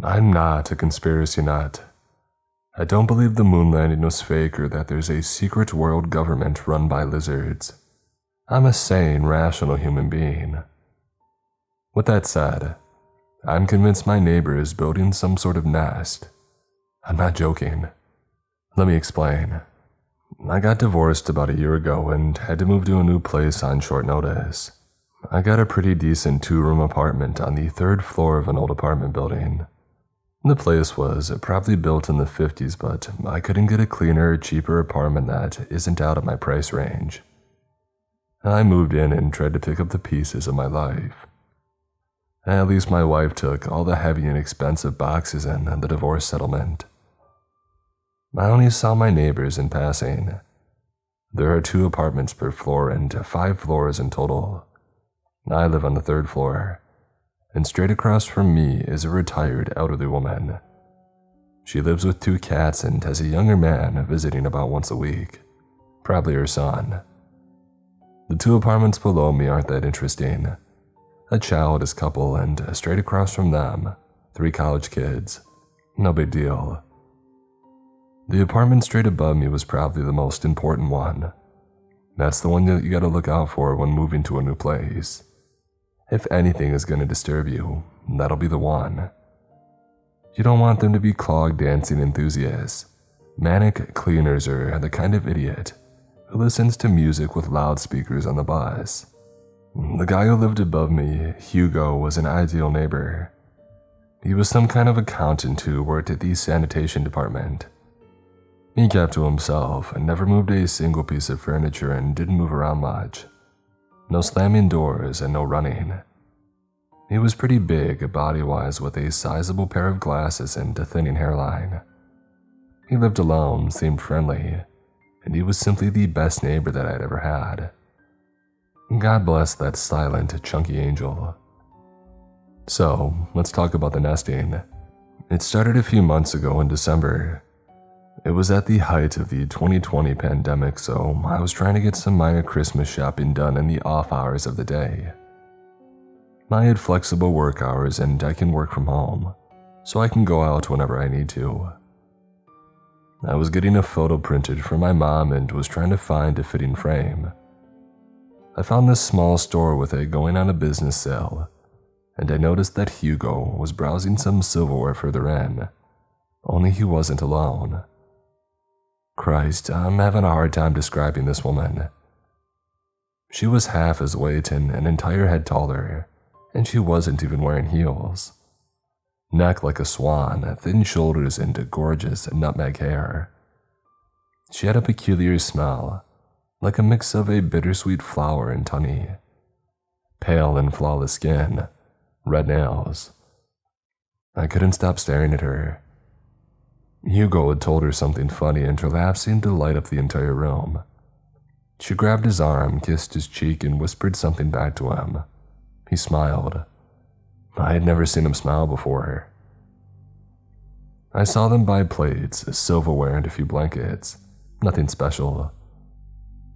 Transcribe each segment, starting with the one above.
I'm not a conspiracy nut. I don't believe the moon landing was fake or that there's a secret world government run by lizards. I'm a sane, rational human being. With that said, I'm convinced my neighbor is building some sort of nest. I'm not joking. Let me explain. I got divorced about a year ago and had to move to a new place on short notice. I got a pretty decent 2-room apartment on the 3rd floor of an old apartment building. The place was probably built in the 50s, but I couldn't get a cleaner, cheaper apartment that isn't out of my price range. I moved in and tried to pick up the pieces of my life. At least my wife took all the heavy and expensive boxes in the divorce settlement. I only saw my neighbors in passing. There are 2 apartments per floor and 5 floors in total. I live on the 3rd floor, and straight across from me is a retired elderly woman. She lives with 2 cats and has a younger man visiting about once a week, probably her son. The 2 apartments below me aren't that interesting. A childless couple and straight across from them, 3 college kids. No big deal. The apartment straight above me was probably the most important one. That's the one that you gotta look out for when moving to a new place. If anything is gonna disturb you, that'll be the one. You don't want them to be clog dancing enthusiasts, manic cleaners, or the kind of idiot who listens to music with loudspeakers on the bus. The guy who lived above me, Hugo, was an ideal neighbor. He was some kind of accountant who worked at the sanitation department. He kept to himself and never moved a single piece of furniture and didn't move around much. No slamming doors and no running. He was pretty big body-wise with a sizable pair of glasses and a thinning hairline. He lived alone, seemed friendly, and he was simply the best neighbor that I'd ever had. God bless that silent, chunky angel. So, let's talk about the nesting. It started a few months ago in December. It was at the height of the 2020 pandemic, so I was trying to get some minor Christmas shopping done in the off hours of the day. I had flexible work hours and I can work from home, so I can go out whenever I need to. I was getting a photo printed for my mom and was trying to find a fitting frame. I found this small store with a going out of business sale, and I noticed that Hugo was browsing some silverware further in, only he wasn't alone. Christ, I'm having a hard time describing this woman. She was half his weight and an entire head taller, and she wasn't even wearing heels. Neck like a swan, thin shoulders, and gorgeous nutmeg hair. She had a peculiar smell, like a mix of a bittersweet flower and honey. Pale and flawless skin, red nails. I couldn't stop staring at her. Hugo had told her something funny and her laugh seemed to light up the entire room. She grabbed his arm, kissed his cheek, and whispered something back to him. He smiled. I had never seen him smile before. I saw them buy plates, silverware, and a few blankets. Nothing special.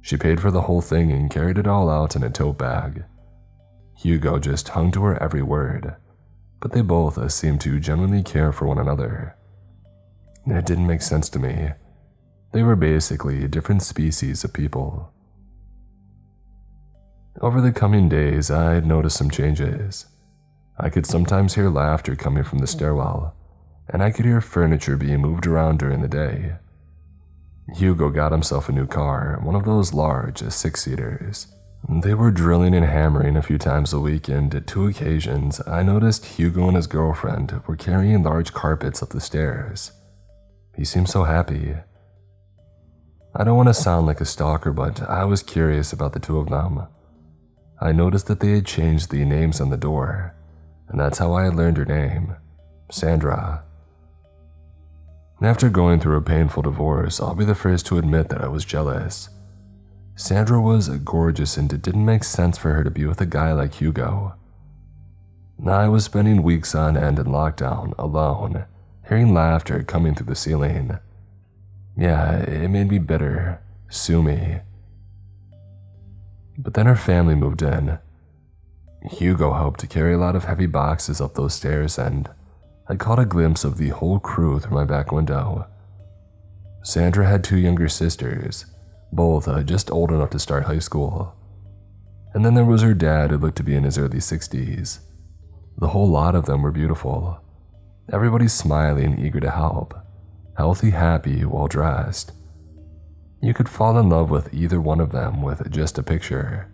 She paid for the whole thing and carried it all out in a tote bag. Hugo just hung to her every word, but they both seemed to genuinely care for one another. It didn't make sense to me. They were basically different species of people. Over the coming days, I had noticed some changes. I could sometimes hear laughter coming from the stairwell, and I could hear furniture being moved around during the day. Hugo got himself a new car, one of those large 6-seaters. They were drilling and hammering a few times a week, and at 2 occasions, I noticed Hugo and his girlfriend were carrying large carpets up the stairs. He seemed so happy. I don't want to sound like a stalker, but I was curious about the 2 of them. I noticed that they had changed the names on the door, and that's how I had learned her name, Sandra. After going through a painful divorce, I'll be the first to admit that I was jealous. Sandra was gorgeous and it didn't make sense for her to be with a guy like Hugo. I was spending weeks on end in lockdown, alone, hearing laughter coming through the ceiling. Yeah, it made me bitter. Sue me. But then her family moved in. Hugo helped to carry a lot of heavy boxes up those stairs, and I caught a glimpse of the whole crew through my back window. Sandra had 2 younger sisters, both just old enough to start high school. And then there was her dad, who looked to be in his early 60s. The whole lot of them were beautiful. Everybody smiling, eager to help. Healthy, happy, well-dressed. You could fall in love with either one of them with just a picture.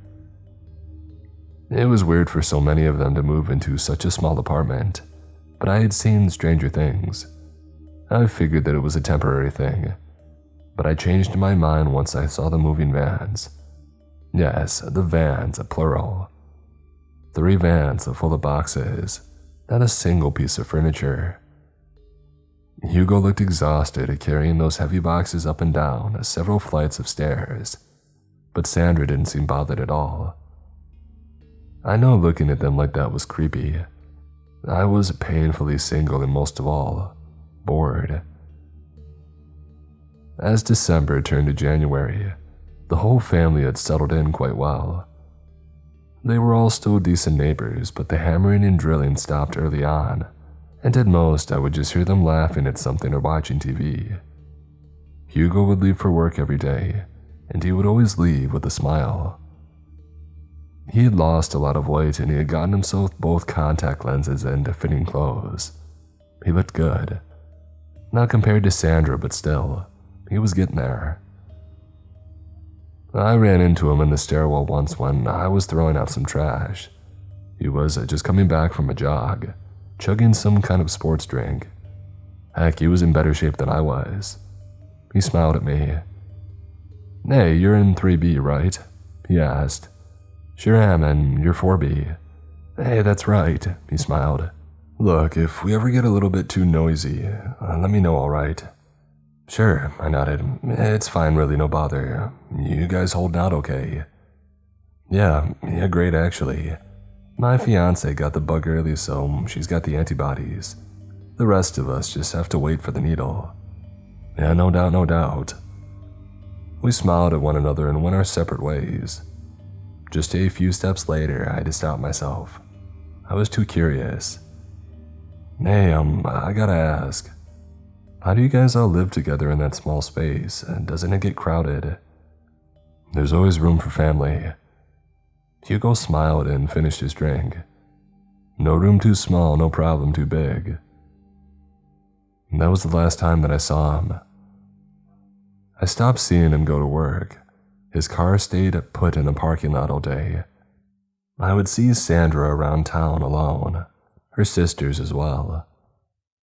It was weird for so many of them to move into such a small apartment, but I had seen stranger things. I figured that it was a temporary thing, but I changed my mind once I saw the moving vans. Yes, the vans, plural. 3 vans full of boxes, not a single piece of furniture. Hugo looked exhausted carrying those heavy boxes up and down several flights of stairs, but Sandra didn't seem bothered at all. I know looking at them like that was creepy. I was painfully single and most of all, bored. As December turned to January, the whole family had settled in quite well. They were all still decent neighbors, but the hammering and drilling stopped early on, and at most I would just hear them laughing at something or watching TV. Hugo would leave for work every day, and he would always leave with a smile. He had lost a lot of weight and he had gotten himself both contact lenses and fitting clothes. He looked good. Not compared to Sandra, but still, he was getting there. I ran into him in the stairwell once when I was throwing out some trash. He was just coming back from a jog, chugging some kind of sports drink. Heck, he was in better shape than I was. He smiled at me. "Hey, you're in 3B, right?" he asked. "Sure am, and you're 4B. "Hey, that's right," he smiled. "Look, if we ever get a little bit too noisy, let me know, alright?" "Sure," I nodded. "It's fine, really, no bother. You guys holding out okay?" Yeah, great actually. My fiancée got the bug early, so she's got the antibodies. The rest of us just have to wait for the needle." "Yeah, no doubt, no doubt." We smiled at one another and went our separate ways. Just a few steps later, I had to stop myself. I was too curious. "Hey, I gotta ask, how do you guys all live together in that small space? Doesn't it get crowded?" "There's always room for family." Hugo smiled and finished his drink. "No room too small, no problem too big." And that was the last time that I saw him. I stopped seeing him go to work. His car stayed put in the parking lot all day. I would see Sandra around town alone, her sisters as well.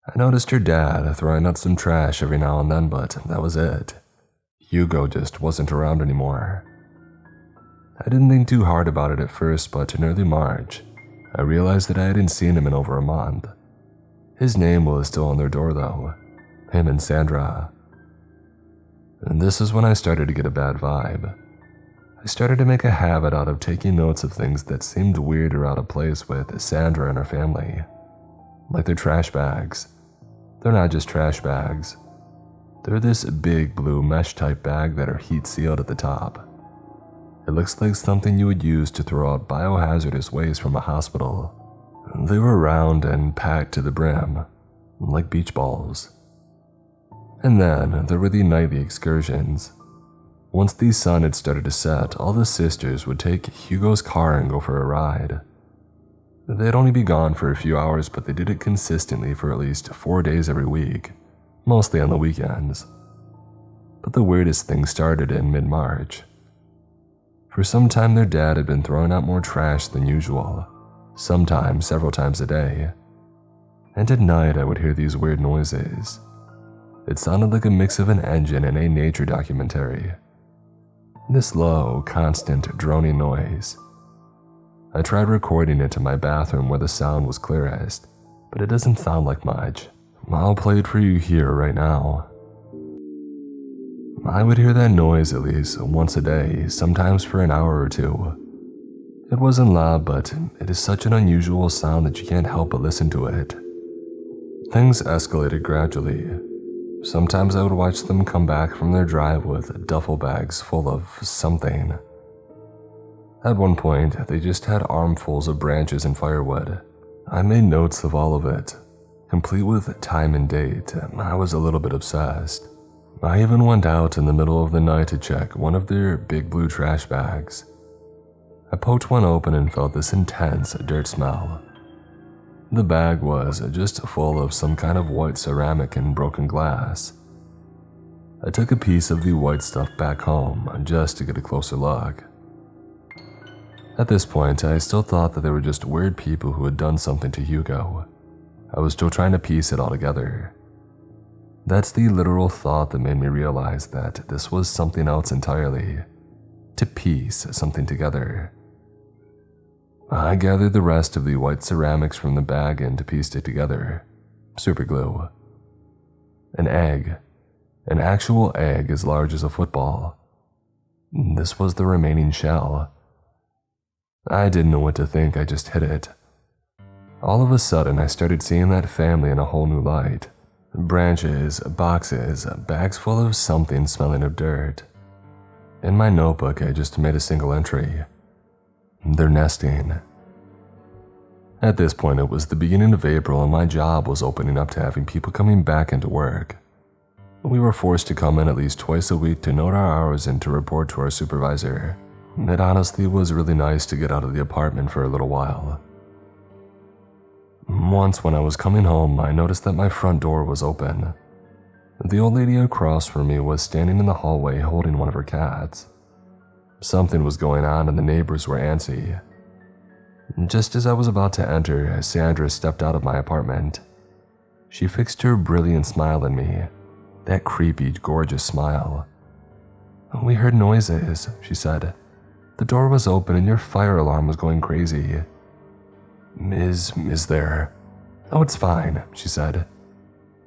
I noticed her dad throwing out some trash every now and then, but that was it. Hugo just wasn't around anymore. I didn't think too hard about it at first, but in early March, I realized that I hadn't seen him in over a month. His name was still on their door though, him and Sandra. And this is when I started to get a bad vibe. I started to make a habit out of taking notes of things that seemed weird or out of place with Sandra and her family. Like their trash bags. They're not just trash bags. They're this big blue mesh type bag that are heat sealed at the top. It looks like something you would use to throw out biohazardous waste from a hospital. They were round and packed to the brim, like beach balls. And then there were the nightly excursions. Once the sun had started to set, all the sisters would take Hugo's car and go for a ride. They'd only be gone for a few hours, but they did it consistently for at least 4 days every week, mostly on the weekends. But the weirdest thing started in mid-March. For some time their dad had been throwing out more trash than usual, sometimes several times a day. And at night I would hear these weird noises. It sounded like a mix of an engine and a nature documentary. This low, constant, droning noise. I tried recording it in my bathroom where the sound was clearest, but it doesn't sound like much. I'll play it for you here right now. I would hear that noise at least once a day, sometimes for an hour or two. It wasn't loud, but it is such an unusual sound that you can't help but listen to it. Things escalated gradually. Sometimes I would watch them come back from their drive with duffel bags full of something. At one point, they just had armfuls of branches and firewood. I made notes of all of it. complete with time and date. I was a little bit obsessed. I even went out in the middle of the night to check one of their big blue trash bags. I poked one open and felt this intense dirt smell. The bag was just full of some kind of white ceramic and broken glass. I took a piece of the white stuff back home just to get a closer look. At this point, I still thought that they were just weird people who had done something to Hugo. I was still trying to piece it all together. That's the literal thought that made me realize that this was something else entirely. To piece something together. I gathered the rest of the white ceramics from the bag and pieced it together. Super glue. An egg. An actual egg as large as a football. This was the remaining shell. I didn't know what to think, I just hid it. All of a sudden, I started seeing that family in a whole new light. Branches, boxes, bags full of something smelling of dirt. In my notebook, I just made a single entry. They're nesting. At this point, it was the beginning of April and my job was opening up to having people coming back into work. We were forced to come in at least twice a week to note our hours and to report to our supervisor. It honestly was really nice to get out of the apartment for a little while. Once when I was coming home, I noticed that my front door was open. The old lady across from me was standing in the hallway holding one of her cats. Something was going on and the neighbors were antsy. Just as I was about to enter, Sandra stepped out of my apartment. She fixed her brilliant smile at me, that creepy, gorgeous smile. "We heard noises," she said. "The door was open and your fire alarm was going crazy." Is there? "Oh, it's fine," she said.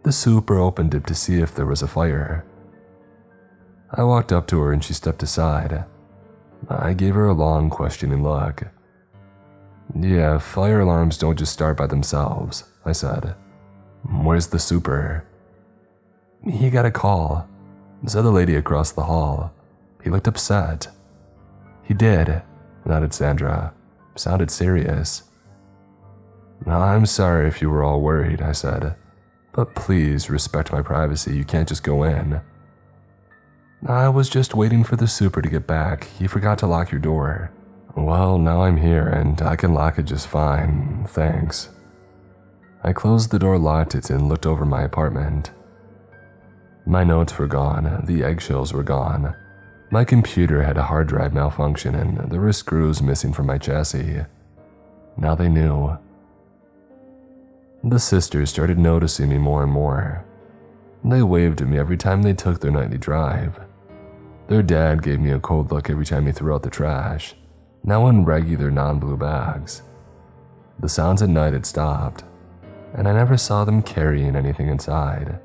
"The super opened it to see if there was a fire." I walked up to her and she stepped aside. I gave her a long, questioning look. "Yeah, fire alarms don't just start by themselves," I said. "Where's the super?" "He got a call," said the lady across the hall. "He looked upset." "He did," nodded Sandra. "Sounded serious." "I'm sorry if you were all worried," I said. "But please respect my privacy, you can't just go in." "I was just waiting for the super to get back. He forgot to lock your door." "Well, now I'm here and I can lock it just fine, thanks." I closed the door, locked it, and looked over my apartment. My notes were gone, the eggshells were gone. My computer had a hard drive malfunction and there were screws missing from my chassis. Now they knew. The sisters started noticing me more and more. They waved at me every time they took their nightly drive. Their dad gave me a cold look every time he threw out the trash, now in regular non-blue bags. The sounds at night had stopped, and I never saw them carrying anything inside.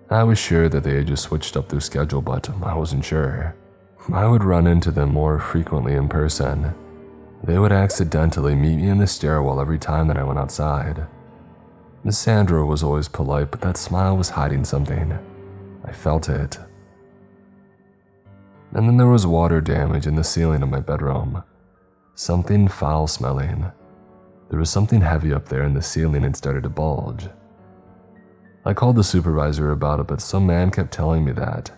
I was sure that they had just switched up their schedule, but I wasn't sure. I would run into them more frequently in person. They would accidentally meet me in the stairwell every time that I went outside. Miss Sandra was always polite, but that smile was hiding something. I felt it. And then there was water damage in the ceiling of my bedroom. Something foul smelling. There was something heavy up there and the ceiling had started to bulge. I called the supervisor about it, but some man kept telling me that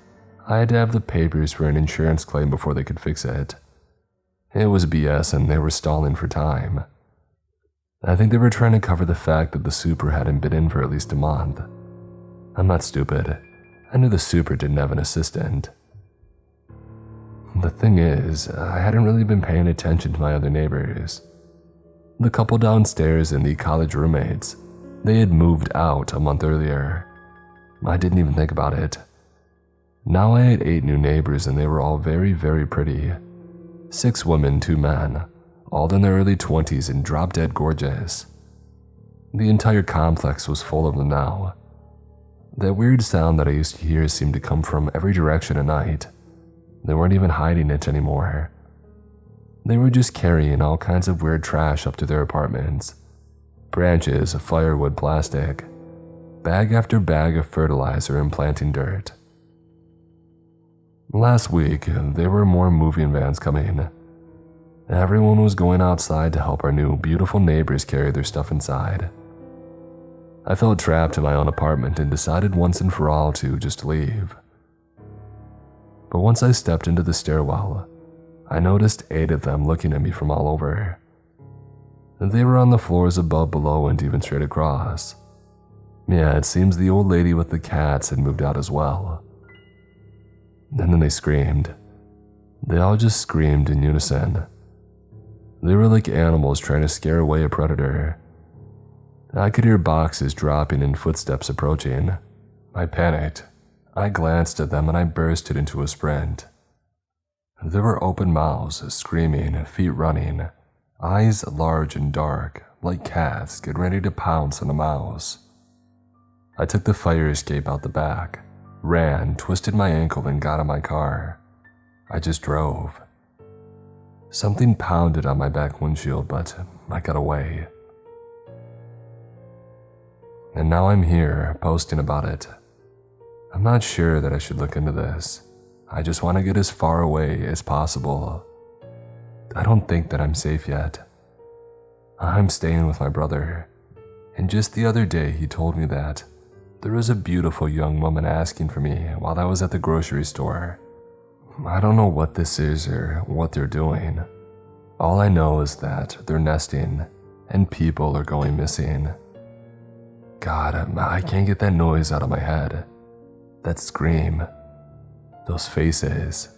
I had to have the papers for an insurance claim before they could fix it. It was BS and they were stalling for time. I think they were trying to cover the fact that the super hadn't been in for at least a month. I'm not stupid. I knew the super didn't have an assistant. The thing is, I hadn't really been paying attention to my other neighbors. The couple downstairs and the college roommates, they had moved out a month earlier. I didn't even think about it. Now I had 8 new neighbors and they were all very, very pretty. 6 women, 2 men, all in their early 20s and drop-dead gorgeous. The entire complex was full of them now. That weird sound that I used to hear seemed to come from every direction at night. They weren't even hiding it anymore. They were just carrying all kinds of weird trash up to their apartments. Branches, firewood, plastic, bag after bag of fertilizer and planting dirt. Last week, there were more moving vans coming. Everyone was going outside to help our new, beautiful neighbors carry their stuff inside. I felt trapped in my own apartment and decided once and for all to just leave. But once I stepped into the stairwell, I noticed 8 of them looking at me from all over. They were on the floors above, below, and even straight across. Yeah, it seems the old lady with the cats had moved out as well. And then they screamed. They all just screamed in unison. They were like animals trying to scare away a predator. I could hear boxes dropping and footsteps approaching. I panicked. I glanced at them and I bursted into a sprint. There were open mouths, screaming, feet running, eyes large and dark, like cats getting ready to pounce on a mouse. I took the fire escape out the back, ran, twisted my ankle, and got in my car. I just drove. Something pounded on my back windshield, but I got away. And now I'm here, posting about it. I'm not sure that I should look into this. I just want to get as far away as possible. I don't think that I'm safe yet. I'm staying with my brother, and just the other day he told me that there was a beautiful young woman asking for me while I was at the grocery store. I don't know what this is or what they're doing. All I know is that they're nesting and people are going missing. God, I can't get that noise out of my head. That scream. Those faces.